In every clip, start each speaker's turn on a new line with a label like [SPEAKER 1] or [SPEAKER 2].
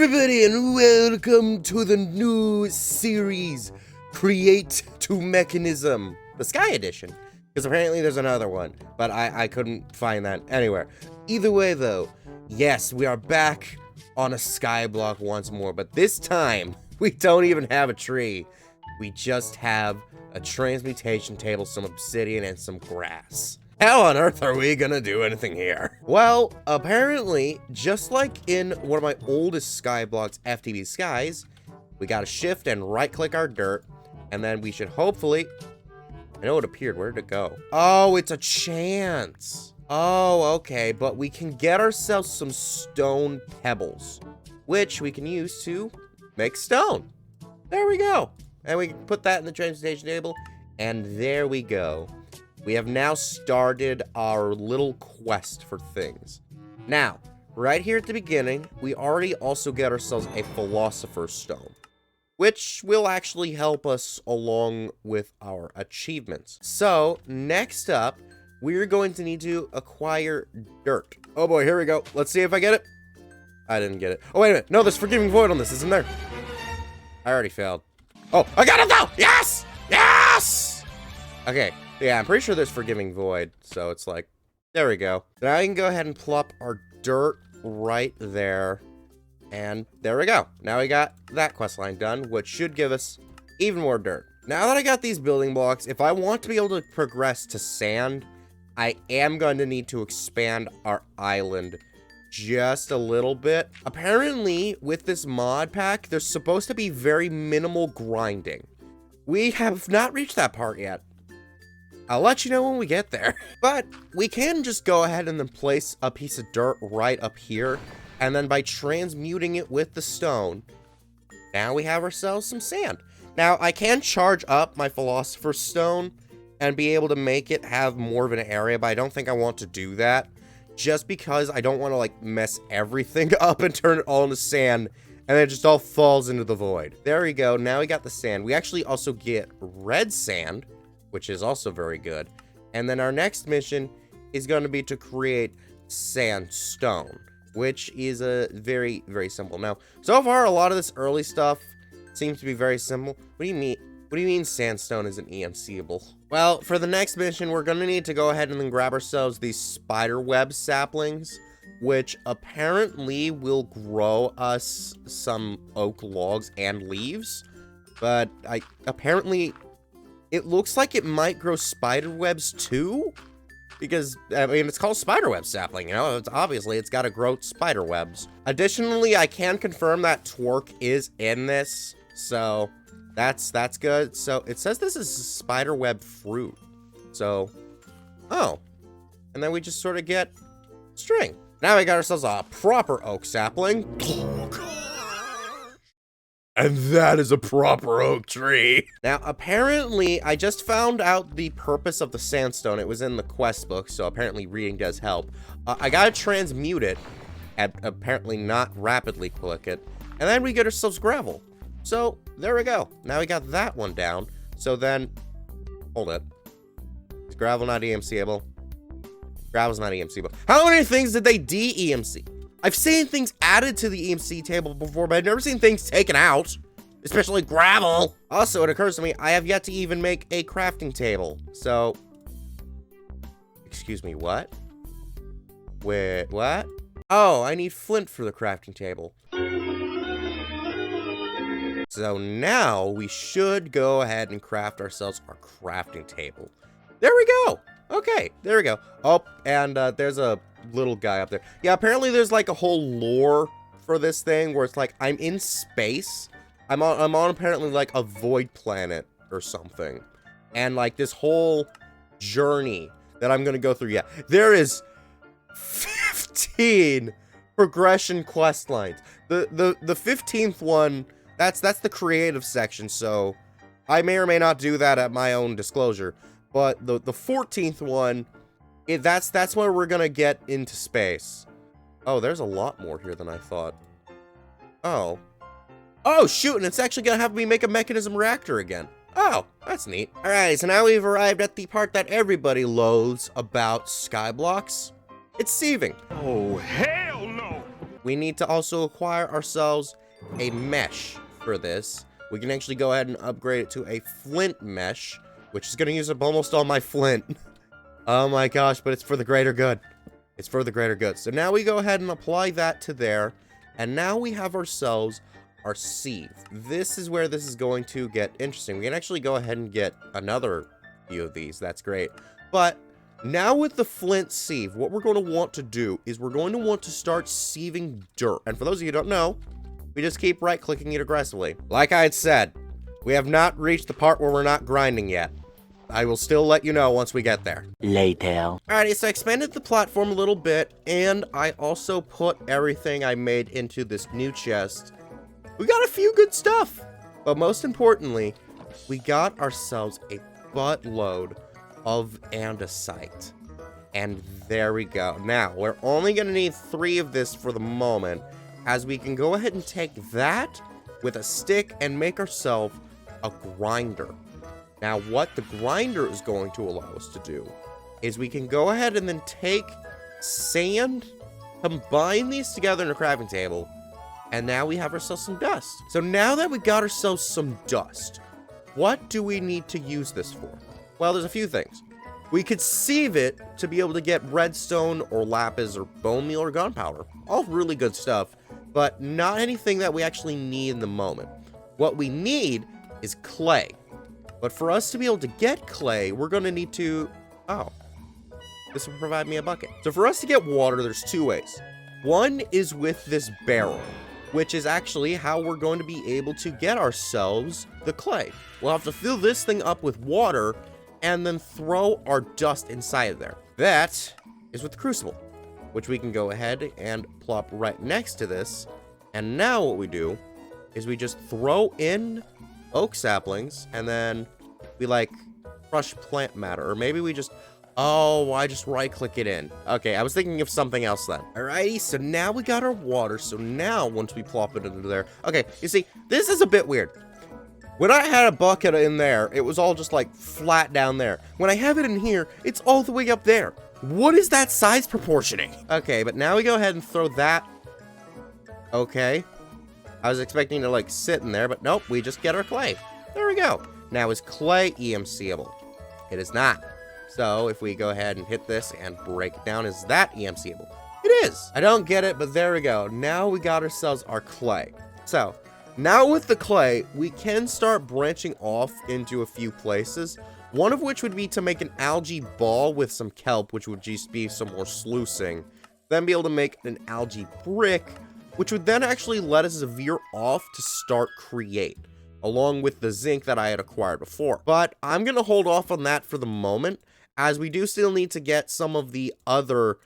[SPEAKER 1] everybody, and welcome to the new series, Create to Mechanism, the Sky Edition. Because apparently there's another one, but I couldn't find that anywhere. Either way, though, yes, we are back on a skyblock once more, but this time, we don't even have a tree. We just have a transmutation table, some obsidian, and some grass. How on earth are we gonna do anything here? Well, apparently, just like in one of my oldest skyblocks, FTB Skies, we gotta shift and right-click our dirt, and then we should hopefully... I know it appeared. Where did it go? Oh, it's a chance. Oh, okay, but we can get ourselves some stone pebbles, which we can use to make stone. There we go. And we can put that in the transmutation table, and there we go. We have now started our little quest for things. Now, right here at the beginning, we already also get ourselves a Philosopher's Stone, which will actually help us along with our achievements. So, next up, we're going to need to acquire dirt. Oh boy, here we go. Let's see if I get it. I didn't get it. Oh, wait a minute. No, there's Forgiving Void on this, isn't there? I already failed. Oh, I got it though! Yes! Yes! Okay. Yeah, I'm pretty sure there's Forgiving Void, so it's like, there we go. Now I can go ahead and plop our dirt right there, and there we go. Now we got that quest line done, which should give us even more dirt. Now that I got these building blocks, if I want to be able to progress to sand, I am going to need to expand our island just a little bit. Apparently, with this mod pack, there's supposed to be very minimal grinding. We have not reached that part yet. I'll let you know when we get there. But we can just go ahead and then place a piece of dirt right up here. And then by transmuting it with the stone, now we have ourselves some sand. Now, I can charge up my Philosopher's Stone and be able to make it have more of an area, but I don't think I want to do that. Just because I don't want to, like, mess everything up and turn it all into sand, and then it just all falls into the void. There we go. Now we got the sand. We actually also get red sand, which is also very good. And then our next mission is going to be to create sandstone, which is a very, very simple. Now, so far, a lot of this early stuff seems to be very simple. What do you mean? What do you mean sandstone isn't EMCable? Well, for the next mission, we're going to need to go ahead and then grab ourselves these spider web saplings, which apparently will grow us some oak logs and leaves. But apparently... it looks like it might grow spider webs too, because, I mean, it's called spiderweb sapling, you know? It's got to grow spider webs. Additionally, I can confirm that twerk is in this, so that's good. So it says this is spiderweb fruit. So, oh, and then we just sort of get string. Now we got ourselves a proper oak sapling. And that is a proper oak tree. Now, apparently, I just found out the purpose of the sandstone. It was in the quest book, so apparently reading does help. I gotta transmute it, and apparently not rapidly click it, and then we get ourselves gravel. So, there we go. Now we got that one down. So then, hold it. Is gravel not EMCable? Gravel's not EMCable. How many things did they de-EMC? I've seen things added to the EMC table before, but I've never seen things taken out, especially gravel. Also, it occurs to me, I have yet to even make a crafting table. So, excuse me, what? Wait, what? Oh, I need flint for the crafting table. So now we should go ahead and craft ourselves our crafting table. There we go. Okay, there we go. Oh, and there's a little guy up there. Yeah, apparently there's like a whole lore for this thing where it's like I'm in space. I'm on apparently like a void planet or something. And like this whole journey that I'm gonna go through. Yeah, there is 15 progression quest lines. The 15th one, that's the creative section, so I may or may not do that at my own disclosure. But the 14th one, that's where we're gonna get into space. Oh, there's a lot more here than I thought. Oh. Oh, shoot, and it's actually gonna have me make a mechanism reactor again. Oh, that's neat. Alright, so now we've arrived at the part that everybody loathes about skyblocks. It's sieving.
[SPEAKER 2] Oh, hell no!
[SPEAKER 1] we need to also acquire ourselves a mesh for this. We can actually go ahead and upgrade it to a flint mesh, which is going to use up almost all my flint. Oh my gosh, but it's for the greater good. It's for the greater good. So now we go ahead and apply that to there. And now we have ourselves our sieve. This is where this is going to get interesting. We can actually go ahead and get another few of these. That's great. But now with the flint sieve, what we're going to want to do is we're going to want to start sieving dirt. And for those of you who don't know, we just keep right-clicking it aggressively. Like I had said, we have not reached the part where we're not grinding yet. I will still let you know once we get there.
[SPEAKER 2] Later.
[SPEAKER 1] Alrighty, so I expanded the platform a little bit, and I also put everything I made into this new chest. We got a few good stuff, but most importantly, we got ourselves a buttload of andesite. And there we go. Now, we're only going to need 3 of this for the moment, as we can go ahead and take that with a stick and make ourselves a grinder. Now, what the grinder is going to allow us to do is we can go ahead and then take sand, combine these together in a crafting table, and now we have ourselves some dust. So now that we got ourselves some dust, what do we need to use this for? Well, there's a few things. We could sieve it to be able to get redstone or lapis or bone meal or gunpowder. All really good stuff, but not anything that we actually need in the moment. What we need is clay. But for us to be able to get clay, we're going to need to... Oh, this will provide me a bucket. So for us to get water, there's 2 ways. One is with this barrel, which is actually how we're going to be able to get ourselves the clay. We'll have to fill this thing up with water and then throw our dust inside of there. That is with the crucible, which we can go ahead and plop right next to this. And now what we do is we just throw in oak saplings and then we like crush plant matter, or maybe we just... Oh, I just right-click it in. Okay, I was thinking of something else then. Alrighty, so now we got our water. So now, once we plop it into there... Okay, you see, this is a bit weird. When I had a bucket in there, it was all just, like, flat down there. When I have it in here, it's all the way up there. What is that size proportioning? Okay, but now we go ahead and throw that... Okay. I was expecting to, like, sit in there, but nope, we just get our clay. There we go. Now, is clay EMCable? It is not. So, if we go ahead and hit this and break it down, is that EMCable? It is! I don't get it, but there we go. Now we got ourselves our clay. So, now with the clay, we can start branching off into a few places. One of which would be to make an algae ball with some kelp, which would just be some more sluicing. Then be able to make an algae brick, which would then actually let us veer off to start create, along with the zinc that I had acquired before. But I'm going to hold off on that for the moment, as we do still need to get some of the other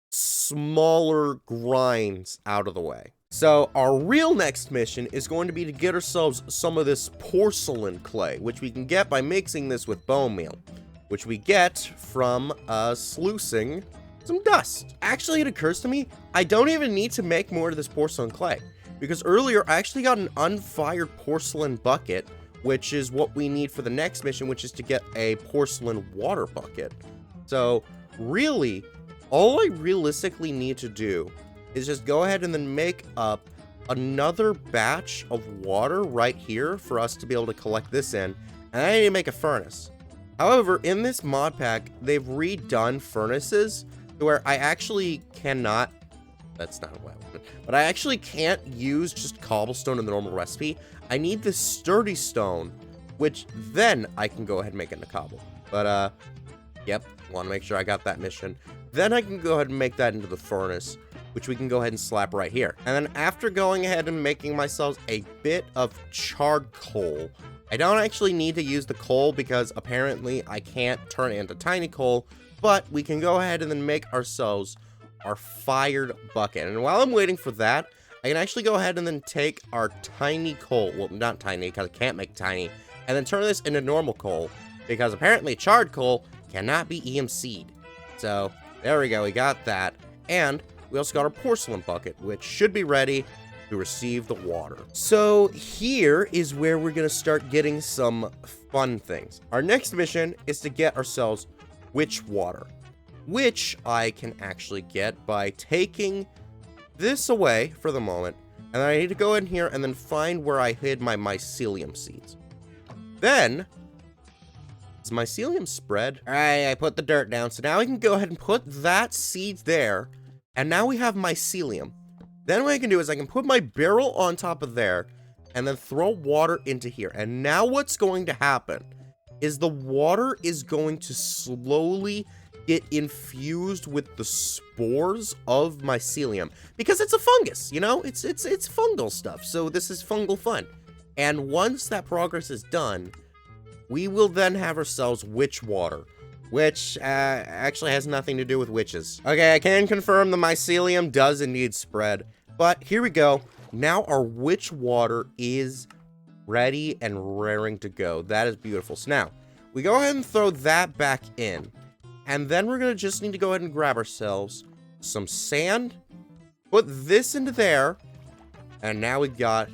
[SPEAKER 1] smaller grinds out of the way. So our real next mission is going to be to get ourselves some of this porcelain clay, which we can get by mixing this with bone meal, which we get from sluicing some dust. Actually, it occurs to me, I don't even need to make more of this porcelain clay, because earlier I actually got an unfired porcelain bucket, which is what we need for the next mission, which is to get a porcelain water bucket. So really, all I realistically need to do is just go ahead and then make up another batch of water right here for us to be able to collect this in, and I need to make a furnace. However, in this mod pack, they've redone furnaces to where I actually cannot... That's not what I wanted. But I actually can't use just cobblestone in the normal recipe. I need this sturdy stone, which then I can go ahead and make into cobble. But, yep, want to make sure I got that mission. Then I can go ahead and make that into the furnace, which we can go ahead and slap right here. And then after going ahead and making myself a bit of charred coal, I don't actually need to use the coal because apparently I can't turn it into tiny coal, but we can go ahead and then make ourselves our fired bucket. And while I'm waiting for that, I can actually go ahead and then take our tiny coal, well, not tiny because I can't make tiny, and then turn this into normal coal, because apparently charred coal cannot be EMC'd. So there we go, we got that. And we also got our porcelain bucket, which should be ready to receive the water. So here is where we're going to start getting some fun things. Our next mission is to get ourselves witch water, which I can actually get by taking this away for the moment. And then I need to go in here and then find where I hid my mycelium seeds. Then, is mycelium spread? All right, I put the dirt down. So now we can go ahead and put that seed there. And now we have mycelium. Then what I can do is I can put my barrel on top of there and then throw water into here. And now what's going to happen is the water is going to slowly get infused with the spores of mycelium, because it's a fungus, you know, it's fungal stuff. So this is fungal fun. And once that progress is done, we will then have ourselves witch water, which actually has nothing to do with witches. Okay, I can confirm the mycelium does indeed spread, but here we go. Now our witch water is ready and raring to go. That is beautiful. So now we go ahead and throw that back in. And then we're going to just need to go ahead and grab ourselves some sand, put this into there, and now we got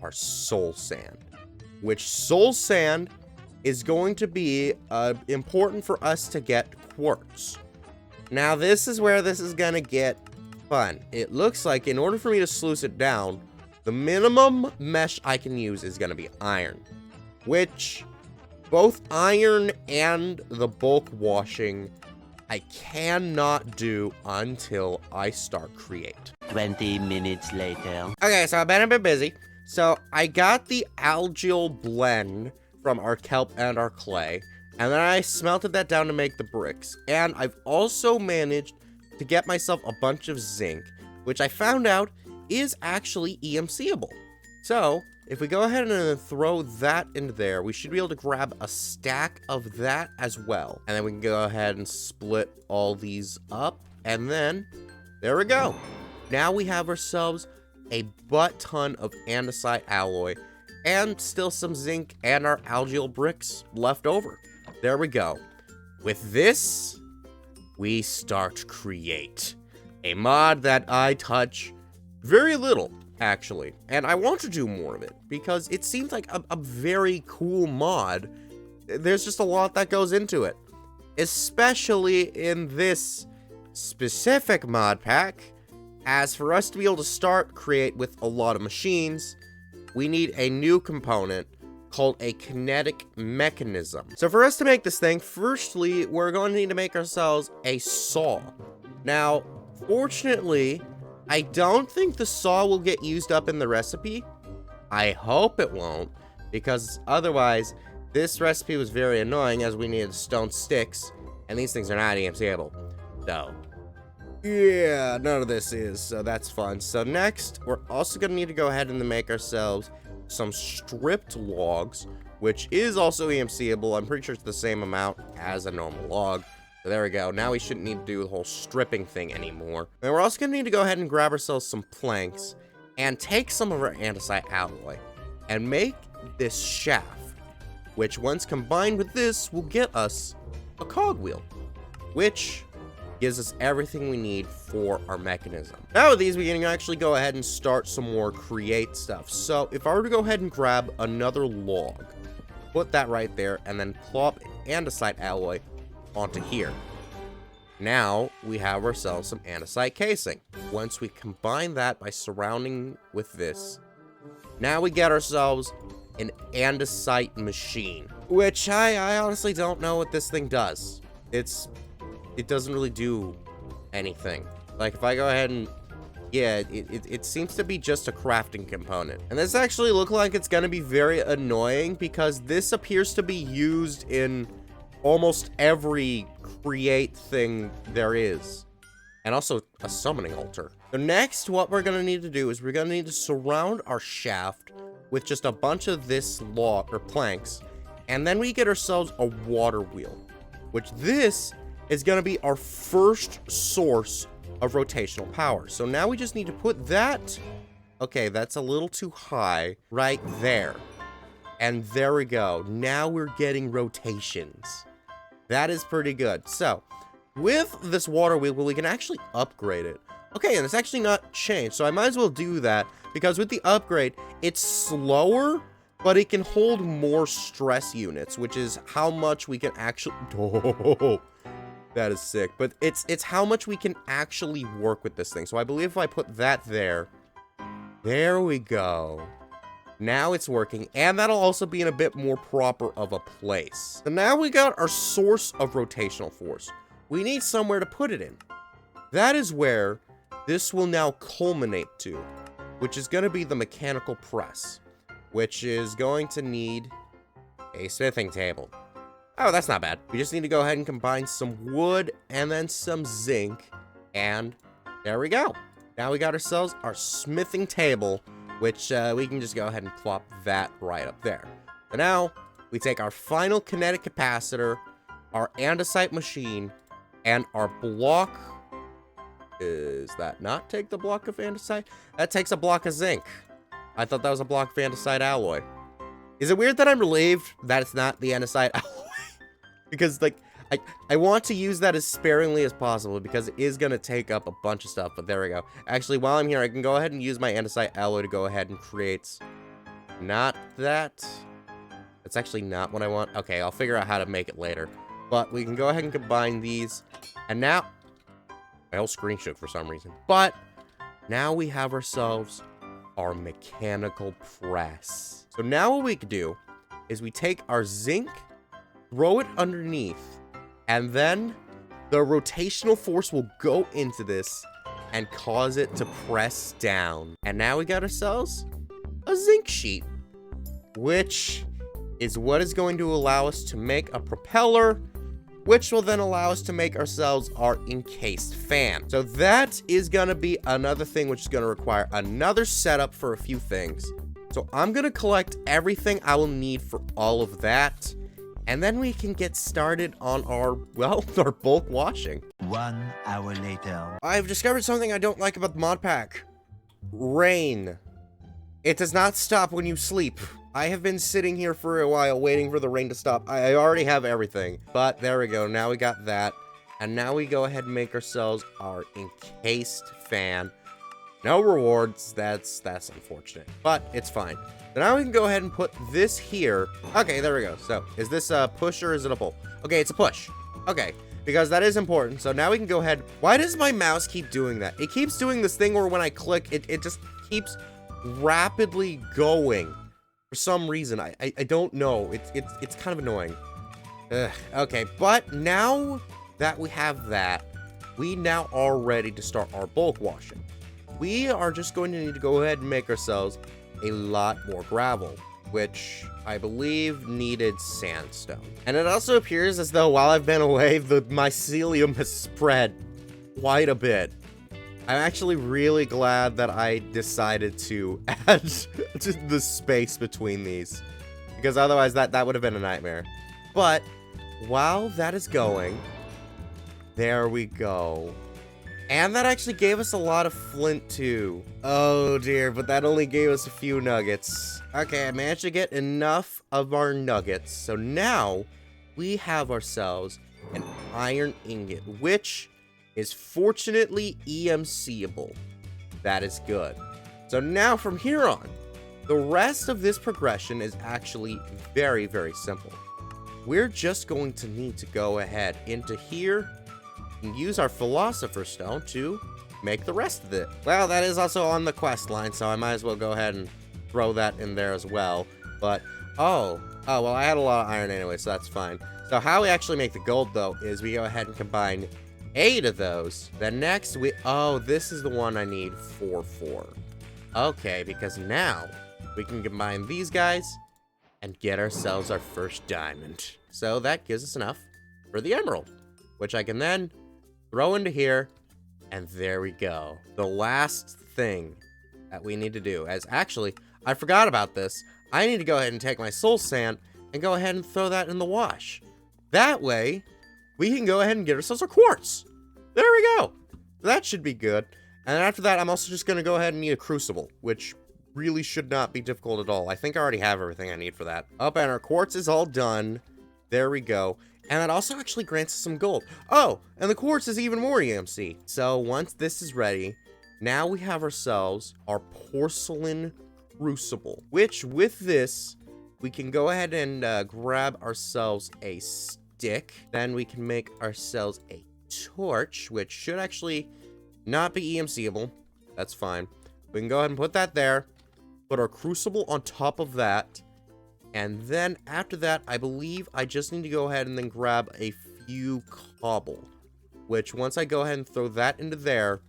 [SPEAKER 1] our soul sand, which soul sand is going to be important for us to get quartz. Now, this is where this is going to get fun. It looks like in order for me to sluice it down, the minimum mesh I can use is going to be iron, which both iron and the bulk washing I cannot do until I start create.
[SPEAKER 2] 20 minutes later.
[SPEAKER 1] Okay, so I've been a bit busy. So I got the algal blend from our kelp and our clay, and then I smelted that down to make the bricks. And I've also managed to get myself a bunch of zinc, which I found out is actually EMCable. So if we go ahead and throw that into there, we should be able to grab a stack of that as well. And then we can go ahead and split all these up. And then, there we go. Now we have ourselves a butt ton of andesite alloy and still some zinc and our algal bricks left over. There we go. With this, we start create. A mod that I touch very little, actually, and I want to do more of it because it seems like a very cool mod. There's just a lot that goes into it, especially in this specific mod pack. As for us to be able to create with a lot of machines, we need a new component called a kinetic mechanism. So for us to make this thing, firstly, we're going to need to make ourselves a saw. Now, fortunately, I don't think the saw will get used up in the recipe. I hope it won't, because otherwise, this recipe was very annoying as we needed stone sticks, and these things are not EMCable. So, yeah, none of this is, so that's fun. So next, we're also going to need to go ahead and make ourselves some stripped logs, which is also EMCable. I'm pretty sure it's the same amount as a normal log. So there we go. Now we shouldn't need to do the whole stripping thing anymore. And we're also going to need to go ahead and grab ourselves some planks and take some of our andesite alloy and make this shaft, which once combined with this will get us a cogwheel, which gives us everything we need for our mechanism. Now with these, we can actually go ahead and start some more create stuff. So if I were to go ahead and grab another log, put that right there, and then plop andesite alloy onto here. Now we have ourselves some andesite casing. Once we combine that by surrounding with this, now we get ourselves an andesite machine, which I honestly don't know what this thing does. It doesn't really do anything. Like if I go ahead and, yeah, it seems to be just a crafting component. And this actually looks like it's gonna be very annoying because this appears to be used in almost every create thing there is. And also a summoning altar. So next, what we're gonna need to do is we're gonna need to surround our shaft with just a bunch of this log or planks. And then we get ourselves a water wheel, which this is going to be our first source of rotational power. So now we just need to put that, okay, that's a little too high, right there. And there we go. Now we're getting rotations. That is pretty good. So with this water wheel, we can actually upgrade it. Okay, and it's actually not changed, so I might as well do that because with the upgrade, it's slower, but it can hold more stress units, which is how much we can actually... That is sick. But it's how much we can actually work with this thing. So I believe if I put that there, there we go. Now it's working, and that'll also be in a bit more proper of a place. So now we got our source of rotational force. We need somewhere to put it in. That is where this will now culminate to, which is going to be the mechanical press, which is going to need a smithing table. Oh, that's not bad. We just need to go ahead and combine some wood and then some zinc, and there we go. Now we got ourselves our smithing table, which we can just go ahead and plop that right up there. So now we take our final kinetic capacitor, our andesite machine, and our block. Is that not take the block of andesite? That takes a block of zinc. I thought that was a block of andesite alloy. Is it weird that I'm relieved that it's not the andesite alloy? Because, like, I want to use that as sparingly as possible because it is going to take up a bunch of stuff, but there we go. Actually, while I'm here, I can go ahead and use my andesite alloy to go ahead and create... Not that. That's actually not what I want. Okay, I'll figure out how to make it later. But we can go ahead and combine these. And now... My whole screen shook for some reason. But now we have ourselves our mechanical press. So now what we can do is we take our zinc, throw it underneath, and then the rotational force will go into this and cause it to press down. And now we got ourselves a zinc sheet, which is what is going to allow us to make a propeller, which will then allow us to make ourselves our encased fan. So that is going to be another thing which is going to require another setup for a few things. So I'm going to collect everything I will need for all of that. And then we can get started on our, well, our bulk washing.
[SPEAKER 2] 1 hour later.
[SPEAKER 1] I've discovered something I don't like about the mod pack. Rain. It does not stop when you sleep. I have been sitting here for a while waiting for the rain to stop. I already have everything. But there we go. Now we got that. And now we go ahead and make ourselves our encased fan. No rewards. That's unfortunate. But it's fine. So now we can go ahead and put this here. Okay, there we go. So, is this a push or is it a pull? Okay, it's a push. Okay, because that is important. So now we can go ahead. Why does my mouse keep doing that? It keeps doing this thing where when I click, it just keeps rapidly going. For some reason, I don't know. It's kind of annoying. Ugh, okay, but now that we have that, we now are ready to start our bulk washing. We are just going to need to go ahead and make ourselves a lot more gravel, which I believe needed sandstone. And it also appears as though while I've been away, the mycelium has spread quite a bit. I'm actually really glad that I decided to add just the space between these, because otherwise that would have been a nightmare. But while that is going, there we go. And that actually gave us a lot of flint, too. Oh, dear, but that only gave us a few nuggets. Okay, I managed to get enough of our nuggets. So now, we have ourselves an iron ingot, which is fortunately EMC-able. That is good. So now, from here on, the rest of this progression is actually very, very simple. We're just going to need to go ahead into here and use our Philosopher's Stone to make the rest of it. Well, that is also on the quest line, so I might as well go ahead and throw that in there as well. But, well, I had a lot of iron anyway, so that's fine. So how we actually make the gold, though, is we go ahead and combine 8 of those. Then next, this is the one I need 4 for. Okay, because now we can combine these guys and get ourselves our first diamond. So that gives us enough for the emerald, which I can then throw into here, and there we go. The last thing that we need to do, as actually, I forgot about this. I need to go ahead and take my soul sand and go ahead and throw that in the wash. That way, we can go ahead and get ourselves our quartz. There we go. That should be good. And after that, I'm also just going to go ahead and need a crucible, which really should not be difficult at all. I think I already have everything I need for that. Up, and our quartz is all done. There we go. And that also actually grants us some gold. Oh, and the quartz is even more EMC. So once this is ready, now we have ourselves our porcelain crucible, which with this, we can go ahead and grab ourselves a stick. Then we can make ourselves a torch, which should actually not be EMCable. That's fine. We can go ahead and put that there. Put our crucible on top of that. And then after that, I believe I just need to go ahead and then grab a few cobble. Which once I go ahead and throw that into there,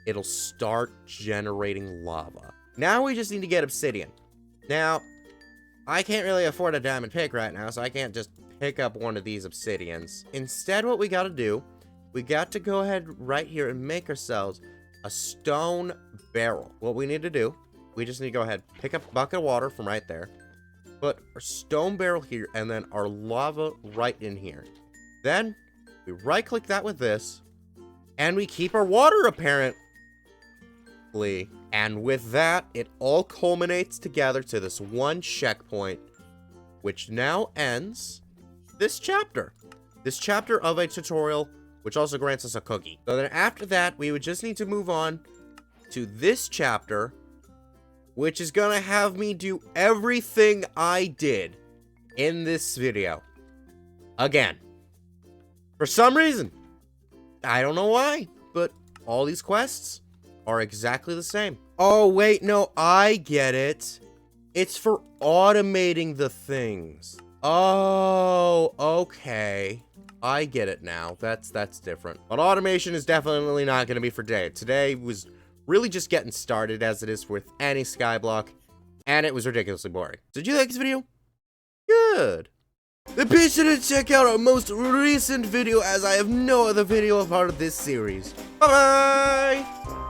[SPEAKER 1] it'll start generating lava. Now we just need to get obsidian. Now, I can't really afford a diamond pick right now, so I can't just pick up one of these obsidians. Instead, what we gotta do, we got to go ahead right here and make ourselves a stone barrel. What we need to do, we just need to go ahead, pick up a bucket of water from right there, put our stone barrel here, and then our lava right in here. Then, we right-click that with this, and we keep our water, apparently. And with that, it all culminates together to this one checkpoint, which now ends this chapter. This chapter of a tutorial, which also grants us a cookie. So then after that, we would just need to move on to this chapter, which is gonna have me do everything I did in this video. Again. For some reason. I don't know why, but all these quests are exactly the same. Oh, wait, no, I get it. It's for automating the things. Oh, okay. I get it now. That's different. But automation is definitely not going to be for today. Today was really just getting started, as it is with any skyblock, and it was ridiculously boring. So did you like this video? Good. Then be sure to check out our most recent video, as I have no other video a part of this series. Bye-bye!